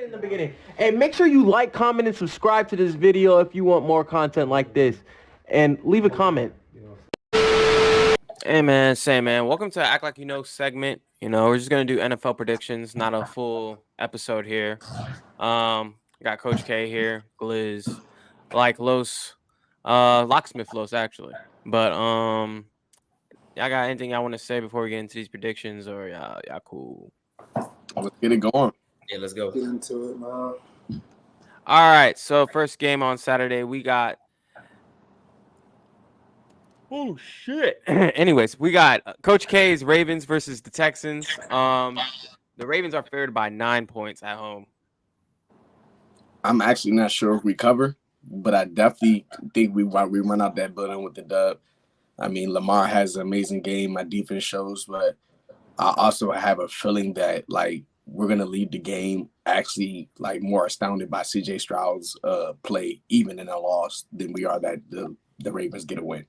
it in the beginning. And make sure you like, comment, and subscribe to this video if you want more content like this. And leave a comment. Hey man, welcome to Act Like You Know segment. We're just gonna do NFL predictions, not a full episode here. Got Coach K here, Gliz, like LockSmith Los actually. But y'all got anything y'all want to say before we get into these predictions, or y'all cool? Let's get it going. Yeah, let's go. Get into it, man. All right, so first game on Saturday, we got. Oh shit! Anyways, we got Coach K's Ravens versus the Texans. The Ravens are favored by 9 points at home. I'm actually not sure if we cover, but I definitely think we run out that building with the dub. I mean, Lamar has an amazing game. My defense shows, but I also have a feeling that we're gonna leave the game actually more astounded by C.J. Stroud's play, even in a loss, than we are that the Ravens get a win.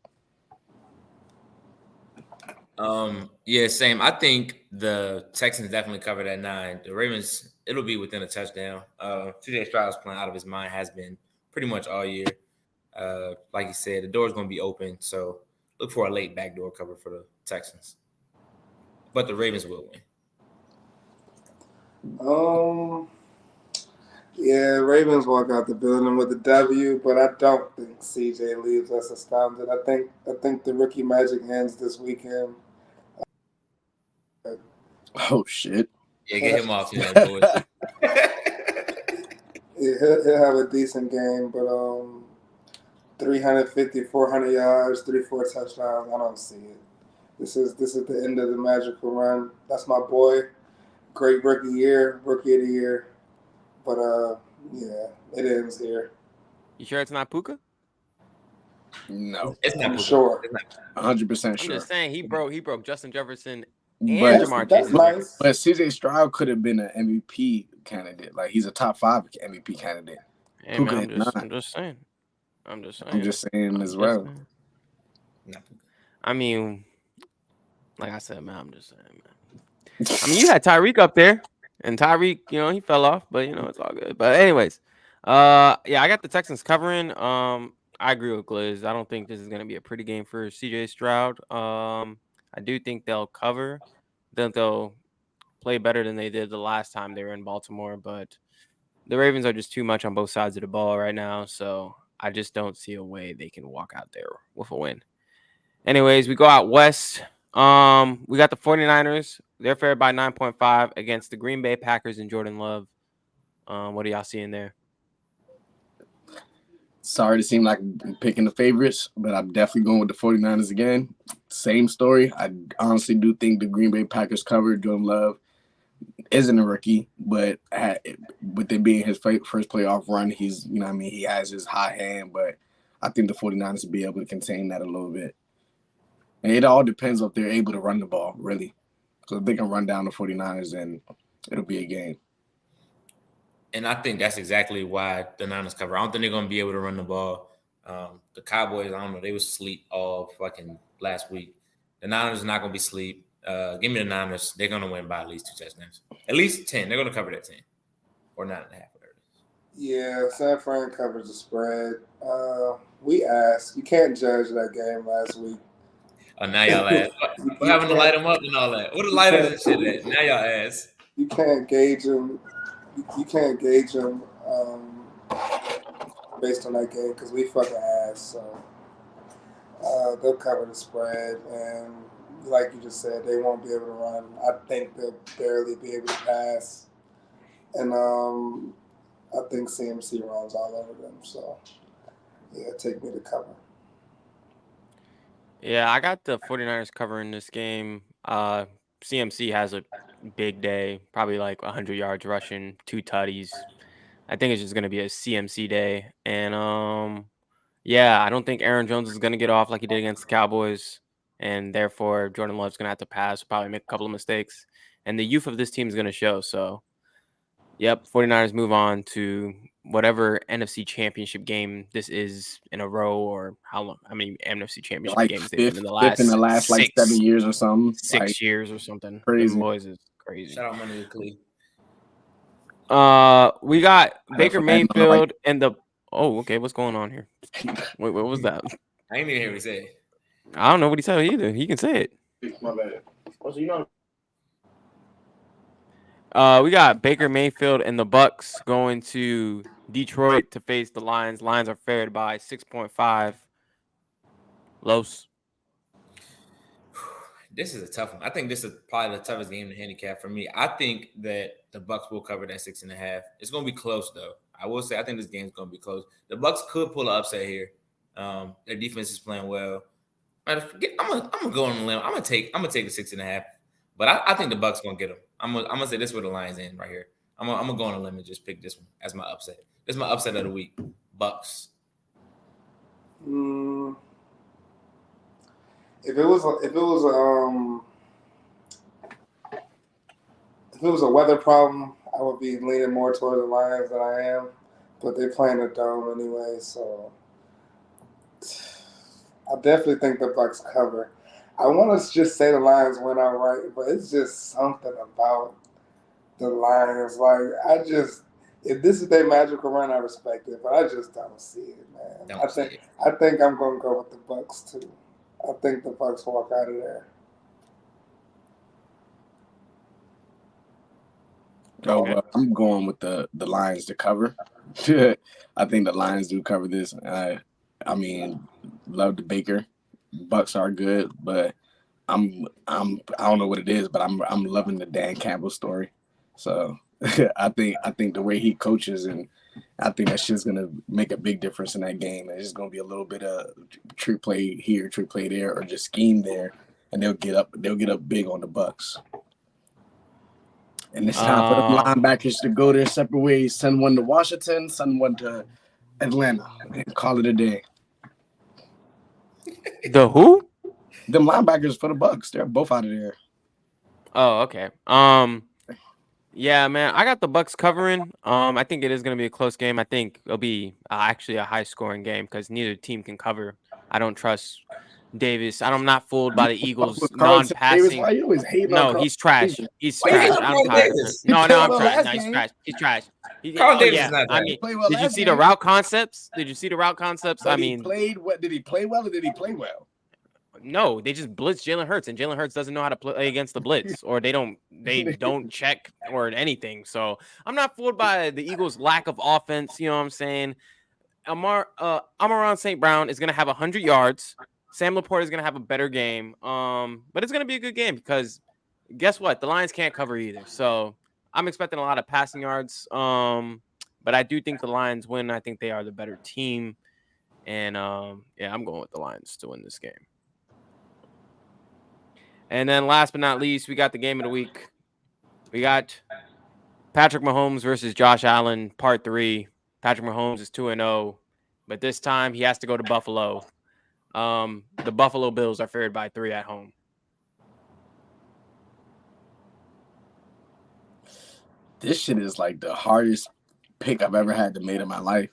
Yeah, same. I think the Texans definitely covered at 9. The Ravens, it'll be within a touchdown. CJ Stroud's playing out of his mind, has been pretty much all year. Like you said, the door's going to be open, so look for a late backdoor cover for the Texans. But the Ravens will win. Yeah, Ravens walk out the building with a W, but I don't think CJ leaves us astounded. I think the rookie magic ends this weekend. Oh shit! Yeah, get him off here, boys. Yeah, he'll have a decent game, but 350, 400 yards, 3-4 touchdowns. I don't see it. This is the end of the magical run. That's my boy. Great rookie of the year. But yeah, it ends here. You sure it's not Puka? No, it's not. I'm sure. 100% sure. I'm just saying he broke Justin Jefferson and But Jamar that's Chase. nice. But CJ Stroud could have been an MVP candidate. He's a top 5 MVP candidate. Hey, man, I'm just saying. I'm just saying as well. I mean, like I said, man, I'm just saying, man. I mean, you had Tyreek up there, and Tyreek, he fell off, but it's all good. But anyways, yeah, I got the Texans covering. I agree with Gliz. I don't think this is gonna be a pretty game for CJ Stroud. I do think they'll cover. Then they'll play better than they did the last time they were in Baltimore, but the Ravens are just too much on both sides of the ball right now, so I just don't see a way they can walk out there with a win. Anyways, we go out west. We got the 49ers. They're favored by 9.5 against the Green Bay Packers and Jordan Love. What do y'all see in there? Sorry to seem like I'm picking the favorites, but I'm definitely going with the 49ers again. Same story. I honestly do think the Green Bay Packers covered. Jordan Love isn't a rookie, but with it being his first playoff run, he's, he has his high hand, but I think the 49ers will be able to contain that a little bit. And it all depends if they're able to run the ball, really. So if they can run down the 49ers, then it'll be a game. And I think that's exactly why the Niners cover. I don't think they're going to be able to run the ball. The Cowboys, I don't know, they was asleep all fucking last week. The Niners are not going to be asleep. Give me the Niners. They're going to win by at least 2 touchdowns. At least 10. They're going to cover that 10 or 9.5. Yeah, San Fran covers the spread. We asked. You can't judge that game last week. Oh, now y'all ass. What happened to light them up and all that? What the lighters and shit at? Now y'all ass. You can't gauge them. You can't gauge them based on that game because we fucking ass. So they'll cover the spread, and like you just said, they won't be able to run. I think they'll barely be able to pass, and I think CMC runs all over them. So yeah, take me to cover. Yeah, I got the 49ers covering this game. CMC has a big day, probably like 100 yards rushing, 2 tutties. I think it's just going to be a CMC day. And, yeah, I don't think Aaron Jones is going to get off like he did against the Cowboys. And therefore, Jordan Love's going to have to pass, probably make a couple of mistakes. And the youth of this team is going to show. So, yep, 49ers move on to whatever NFC championship game this is in a row, or how many NFC championship games they've been in the last 7 years or something. 6 years or something. Crazy. Them boys is crazy. Shout out Money to Clee. We got Baker Fernando on the Mayfield and the. Oh, okay. What's going on here? Wait, what was that? I didn't even hear what he said. I don't know what he said either. He can say it. My bad. Oh, so you know. We got Baker Mayfield and the Bucks going to Detroit to face the Lions. Lions are favored by 6.5. Los. This is a tough one. I think this is probably the toughest game to handicap for me. I think that the Bucks will cover that 6.5. It's going to be close, though. I will say I think this game's going to be close. The Bucks could pull an upset here. Their defense is playing well. I'm gonna go on the limb. I'm gonna take the 6.5. But I think the Bucks gonna get them. I'm gonna say this is where the Lions end right here. I'm gonna go on a limb and just pick this one as my upset. This is my upset of the week. Bucks. If it was a weather problem, I would be leaning more toward the Lions than I am. But they're playing a dome anyway, so I definitely think the Bucks cover. I want to just say the Lions win outright, but it's just something about the Lions. Like, if this is their magical run, I respect it, but I just don't see it, man. I think I'm gonna go with the Bucks too. I think the Bucks walk out of there. Oh, well, I'm going with the Lions to cover. I think the Lions do cover this. I mean, love the Baker. Bucks are good, but I don't know what it is, but I'm loving the Dan Campbell story. So I think the way he coaches, and I think that shit's gonna make a big difference in that game. It's just gonna be a little bit of trick play here, trick play there, or just scheme there, and they'll get up big on the Bucks. And it's time for the linebackers to go their separate ways. Send one to Washington, send one to Atlanta, and call it a day. The who? Them linebackers for the Bucks. They're both out of there. Oh, okay. Yeah, man, I got the Bucks covering. I think it is going to be a close game. I think it'll be actually a high-scoring game because neither team can cover. I don't trust Davis. I'm not fooled by the Eagles' non-passing. Why you always hating No, on he's trash. He's Why you trash. hating I'm on tired. Davis? No, I'm trash. last No, he's game. trash. He's trash. Carl Davis is not I bad. mean, Played well did you last see the game. route concepts? Did you see the route concepts? I mean, Did he play well or did he play well? no, they just blitz Jalen Hurts, and Jalen Hurts doesn't know how to play against the blitz, or they don't check or anything. So I'm not fooled by the Eagles' lack of offense. You know what I'm saying? Amon-Ra St. Brown is gonna have 100 yards. Sam Laporte is gonna have a better game. But it's gonna be a good game because guess what? The Lions can't cover either. So I'm expecting a lot of passing yards. But I do think the Lions win. I think they are the better team. And yeah, I'm going with the Lions to win this game. And then last but not least, we got the game of the week. We got Patrick Mahomes versus Josh Allen, part 3. Patrick Mahomes is 2-0, but this time he has to go to Buffalo. The Buffalo Bills are favored by 3 at home. This shit is like the hardest pick I've ever had to make in my life.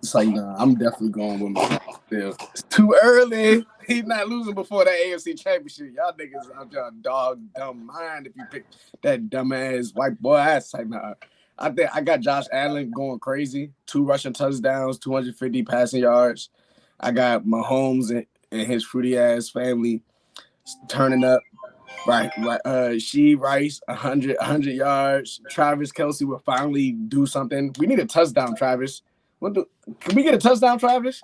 It's like, I'm definitely going with Mahomes. It's too early. He's not losing before that AFC Championship. Y'all niggas out your dumb mind if you pick that dumbass white boy ass. Like, nah. I think I got Josh Allen going crazy. 2 rushing touchdowns, 250 passing yards. I got Mahomes and his fruity ass family turning up. Right. She Rice 100 yards. Travis Kelce will finally do something. We need a touchdown, Travis. Can we get a touchdown, Travis?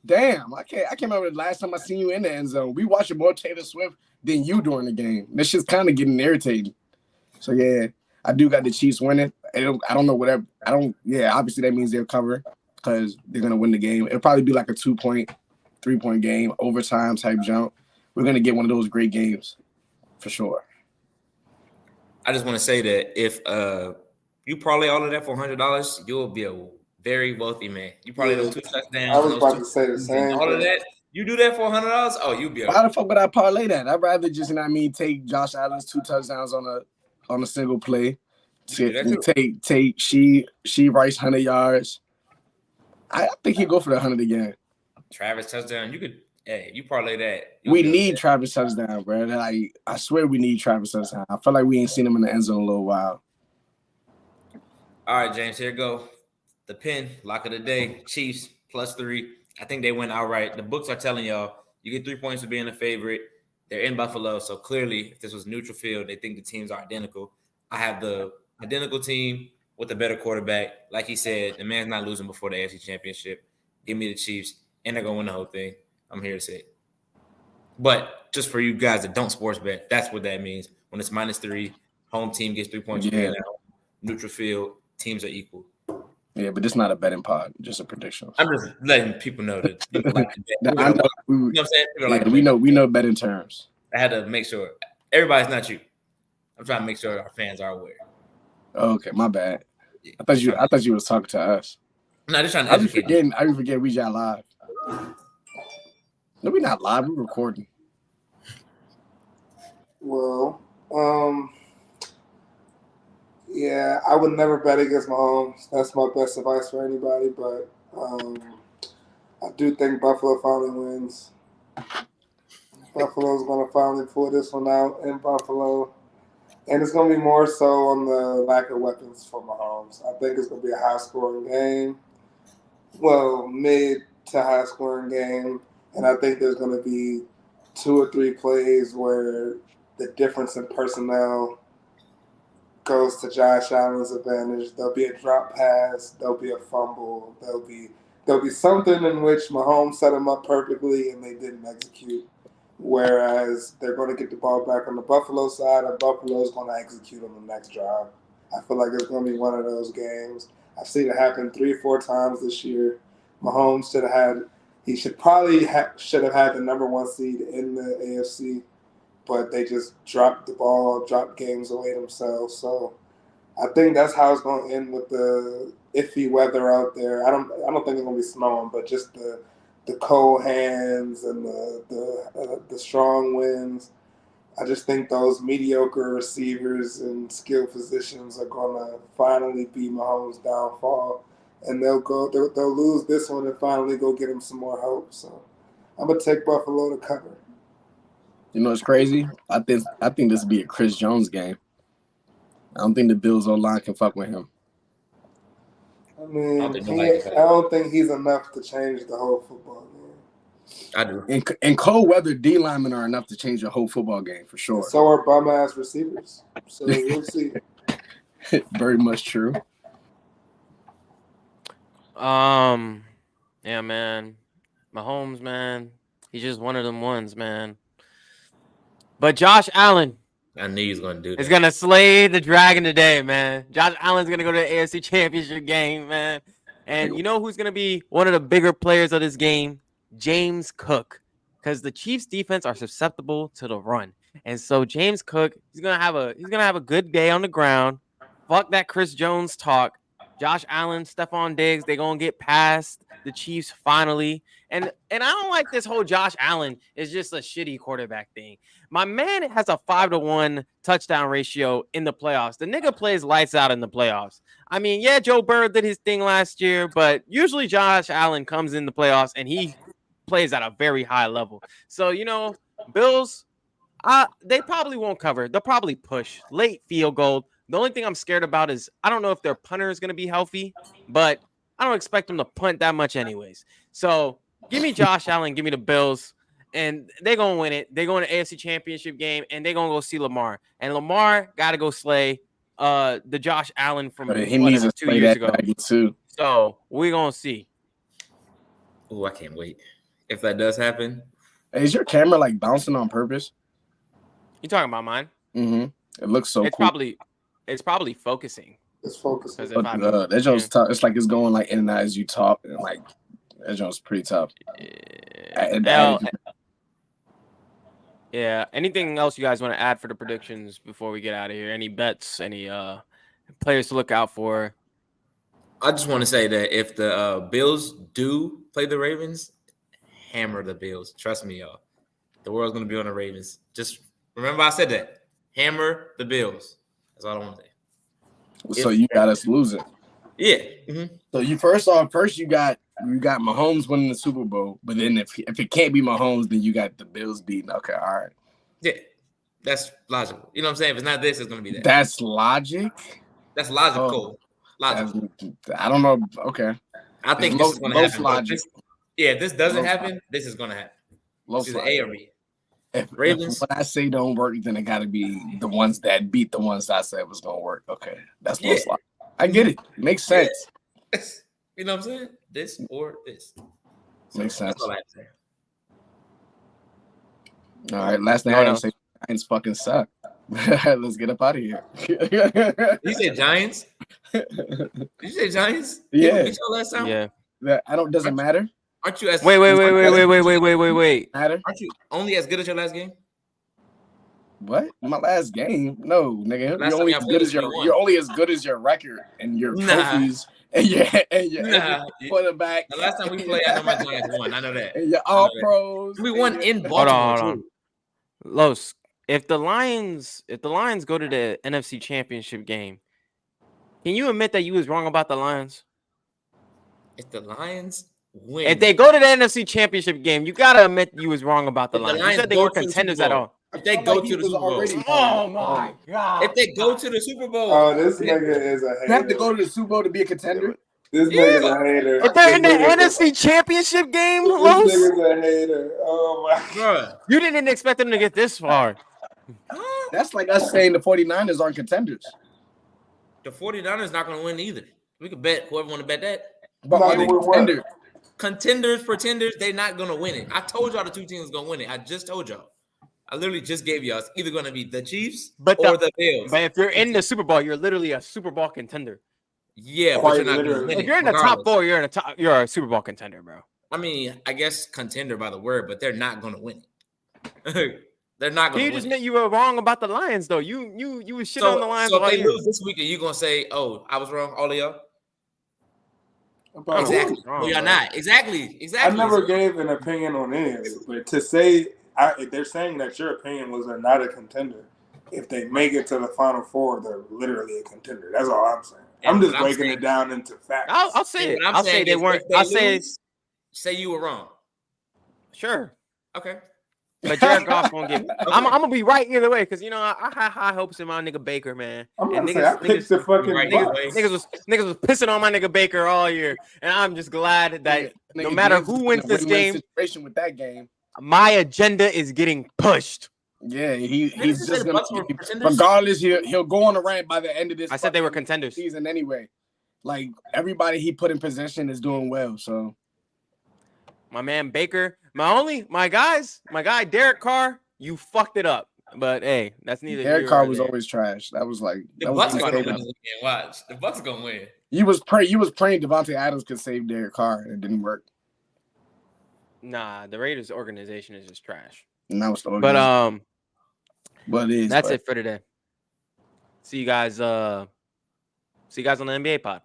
Damn, I can't remember the last time I seen you in the end zone. We watching more Taylor Swift than you during the game. This shit's kind of getting irritating. So yeah, I do got the Chiefs winning. I don't know whatever. Obviously that means they'll cover because they're gonna win the game. It'll probably be like a 2-point, 3-point game, overtime type jump. We're gonna get one of those great games for sure. I just want to say that if you parlay all of that for $100, you'll be a very wealthy man. You probably those 2 touchdowns. I was about to say the same. All of that. You do that for $100. Oh, you'll be. Why the fuck would I parlay that? I'd rather just, take Josh Allen's 2 touchdowns on a single play. Take she Rice 100 yards. I think he'd go for the 100 again. Travis touchdown. You could. Hey, you parlay that. We need Travis touchdown, bro. I swear we need Travis touchdown. I feel like we ain't seen him in the end zone in a little while. All right, James, here go. The pin, lock of the day, Chiefs +3. I think they win outright. The books are telling y'all you get 3 points for being a favorite. They're in Buffalo, so clearly if this was neutral field, they think the teams are identical. I have the identical team with a better quarterback. Like he said, the man's not losing before the AFC Championship. Give me the Chiefs, and they're going to win the whole thing. I'm here to say it. But just for you guys that don't sports bet, that's what that means. When it's -3, home team gets 3 points for being at home. Neutral field, teams are equal. Yeah, but it's not a betting pod, just a prediction. I'm just letting people know that people like to bet. You know what I'm saying? People like we know betting terms. I had to make sure everybody's not you. I'm trying to make sure our fans are aware. Okay, my bad. I thought you was talking to us. No, just trying to educate you. I forget we got live. No, we're not live. We're recording. Well, yeah, I would never bet against Mahomes. That's my best advice for anybody. But I do think Buffalo finally wins. Buffalo's going to finally pull this one out in Buffalo. And it's going to be more so on the lack of weapons for Mahomes. I think it's going to be a high-scoring game. Well, mid to high-scoring game. And I think there's going to be 2 or 3 plays where the difference in personnel goes to Josh Allen's advantage. There'll be a drop pass. There'll be a fumble. There'll be something in which Mahomes set him up perfectly and they didn't execute. Whereas they're going to get the ball back on the Buffalo side, and Buffalo's going to execute on the next drive. I feel like it's going to be one of those games. I've seen it happen 3 or 4 times this year. Mahomes should have had the number 1 seed in the AFC, but they just dropped the ball, dropped games away themselves. So I think that's how it's going to end with the iffy weather out there. I don't think it's going to be snowing, but just the cold hands and the strong winds. I just think those mediocre receivers and skill positions are going to finally be Mahomes' downfall, and they'll lose this one and finally go get him some more hope. So I'm gonna take Buffalo to cover. You know what's crazy? I think this would be a Chris Jones game. I don't think the Bills O-line can fuck with him. I mean, I don't think he's enough to change the whole football game. I do. And cold weather D linemen are enough to change the whole football game for sure. So are bum ass receivers. So we'll see. Very much true. Yeah, man. Mahomes, man. He's just one of them ones, man. But Josh Allen, I knew he was going to do that. is going to slay the dragon today, man. Josh Allen's going to go to the AFC Championship game, man. And you know who's going to be one of the bigger players of this game? James Cook. Because the Chiefs defense are susceptible to the run. And so James Cook, he's going to have a good day on the ground. Fuck that Chris Jones talk. Josh Allen, Stephon Diggs, they're going to get past the Chiefs finally. And I don't like this whole Josh Allen is just a shitty quarterback thing. My man has a 5-to-1 touchdown ratio in the playoffs. The nigga plays lights out in the playoffs. I mean, yeah, Joe Burrow did his thing last year, but usually Josh Allen comes in the playoffs and he plays at a very high level. So, you know, Bills, they probably won't cover. They'll probably push. Late field goal. The only thing I'm scared about is I don't know if their punter is going to be healthy, but I don't expect them to punt that much anyways. So give me Josh Allen, give me the Bills, and they're going to win it. They're going to AFC Championship game, and they're going to go see Lamar. And Lamar got to go slay the Josh Allen from 2 years ago. Too. So we're going to see. Oh, I can't wait. If that does happen. Hey, is your camera like bouncing on purpose? You talking about mine? Mm-hmm. It looks so cool. It's probably focusing. It's focusing. That joke's tough. It's like it's going like in and out as you talk, and like that joke's pretty tough. Yeah. Anything else you guys want to add for the predictions before we get out of here? Any bets? Any players to look out for? I just want to say that if the Bills do play the Ravens, hammer the Bills. Trust me, y'all. The world's going to be on the Ravens. Just remember I said that. Hammer the Bills. That's all I want to say. So you got us losing. Yeah. Mm-hmm. So you got Mahomes winning the Super Bowl, but then if it can't be Mahomes, then you got the Bills beating. Okay, all right. Yeah, that's logical. You know what I'm saying? If it's not this, it's going to be that. That's logic? That's logical. Logical. I don't know. Okay. I think It's this is going to happen. logic. If this doesn't Most happen, this is going to happen. Los It's either A or B. If Ravens. what I say don't work, then it got to be the ones that beat the ones I said was gonna work. Okay, that's most logic. I get it. Makes sense. You know what I'm saying? This or this. So Makes sense. That's all I have to say. All right, last thing I want to say, Giants fucking suck. Let's get up out of here. You said Giants? Did you say Giants? Yeah. Beat y'all last time? Yeah. That doesn't matter. Aren't you as Wait. Matter. Aren't you only as good as your last game? What? My last game? No, nigga. Last You're only time as y'all good as played, your. we won. You're only as good as your record and your trophies and your quarterback. The last time we played, I know my Giants won. I know that. And your all pros. We won in Hold Baltimore on. too. Los, if the Lions go to the NFC Championship game, can you admit that you was wrong about the Lions? If the Lions win, If they go to the NFC Championship game, you gotta admit you was wrong about the If the Lions. You Lions said they go were to the contenders Super at Bowl. all. if they go to the Super Bowl, God! if they go to the Super Bowl, Oh, this nigga is a hater. You have to go to the Super Bowl to be a contender. This nigga's a hater. If they're in the This NFC Championship game, This Los, nigga's a hater. Oh my. bruh. you didn't expect them to get this far. That's like us saying the 49ers aren't contenders. The 49ers not going to win either. We could bet whoever want to bet that. But Not are they gonna win what? contenders? Contenders, pretenders, they're not going to win it. I told y'all the two teams going to win it. I just told y'all. I literally just gave y'all. It's either going to be the Chiefs or the Bills. But if you're in the Super Bowl, you're literally a Super Bowl contender. Yeah, but Quite you're not going to literally. win If it. you're in the top regardless. four, you're a Super Bowl contender, bro. I mean, I guess contender by the word, but they're not going to win it. They're not Can going you to win just it. admit you were wrong about the Lions, though? You was shit on the Lions So all if they year. lose this week, are you going to say, oh, I was wrong, all of y'all? About Exactly. who? Wrong, No, you're bro. not. Exactly. I never gave an opinion on any of it, but to say they're saying that your opinion was they're not a contender. If they make it to the Final Four, they're literally a contender. That's all I'm saying. And I'm just what I'm breaking saying- it down into facts. I'll say it. What I'm I'll say saying they is weren't. if they I'll say lose, say you were wrong. sure. Okay. But Jared Goff gonna get. I'm gonna be right either way because I had high hopes in my nigga Baker, man. I'm And gonna say I picked the fucking Right, Bucks. niggas was pissing on my nigga Baker all year, and I'm just glad that no Nigga, matter James who was in wins a this win-win game, situation with that game. my agenda is getting pushed. Yeah, Didn't he's you just say the gonna. Bucks were pretenders? Regardless, he'll go on a rant by the end of this. I said they were fucking contenders. season anyway. Like everybody he put in position is doing well. So My man Baker, my guy Derek Carr, you fucked it up. But hey, that's neither. Derek here Carr nor was there. always trash. That was like The that Bucks was gonna fucked win up. this weekend. Watch. The Bucks gonna win. you was praying Devontae Adams could save Derek Carr and it didn't work. Nah, the Raiders organization is just trash. And that was the But it is. that's it for today. See you guys on the NBA pod.